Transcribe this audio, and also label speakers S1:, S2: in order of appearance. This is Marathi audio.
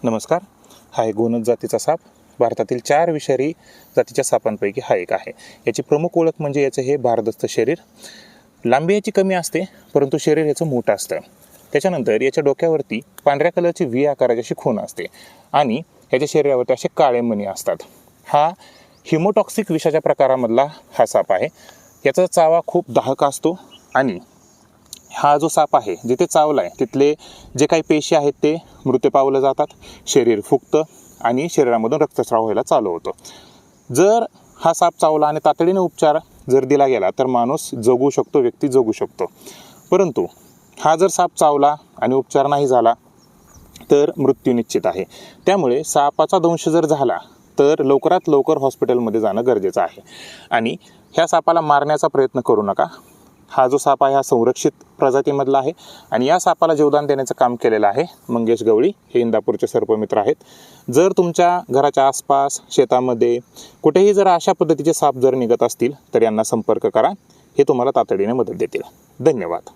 S1: नमस्कार. हा आहे गोनद जातीचा साप. भारतातील 4 विषारी जातीच्या सापांपैकी हा एक आहे. याची प्रमुख ओळख म्हणजे याचं हे भारदस्त शरीर. लांबी याची कमी असते, परंतु शरीर याचं मोठं असतं. त्याच्यानंतर याच्या डोक्यावरती पांढऱ्या कलरची व्ही आकाराची अशी खूण असते आणि याच्या शरीरावरती असे काळे मणी असतात. हा हिमोटॉक्सिक विषाच्या प्रकारामधला हा साप आहे. याचा चावा खूप दाहक असतो आणि हा जो साप आहे, जिथे चावलाय तिथले जे काही पेशी आहेत ते मृत्यू पावलं जातात, शरीर फुगतं आणि शरीरामधून रक्तस्राव व्हायला चालू होतो. जर हा साप चावला आणि तातडीने उपचार जर दिला गेला तर माणूस जगू शकतो, व्यक्ती जगू शकतो. परंतु हा जर साप चावला आणि उपचार नाही झाला तर मृत्यू निश्चित आहे. त्यामुळे सापाचा दंश जर झाला तर लवकरात लवकर हॉस्पिटलमध्ये जाणं गरजेचं आहे आणि ह्या सापाला मारण्याचा प्रयत्न करू नका. हा जो साप आहे हा संरक्षित प्रजातीमधला आहे आणि या सापाला जीवदान देण्याचं काम केलेलं आहे मंगेश गवळी. हे इंदापूरचे सर्पमित्र आहेत. जर तुमच्या घराच्या आसपास, शेतामध्ये कुठेही जर अशा पद्धतीचे साप जर निघत असतील तर यांना संपर्क करा. हे तुम्हाला तातडीने मदत देतील. धन्यवाद.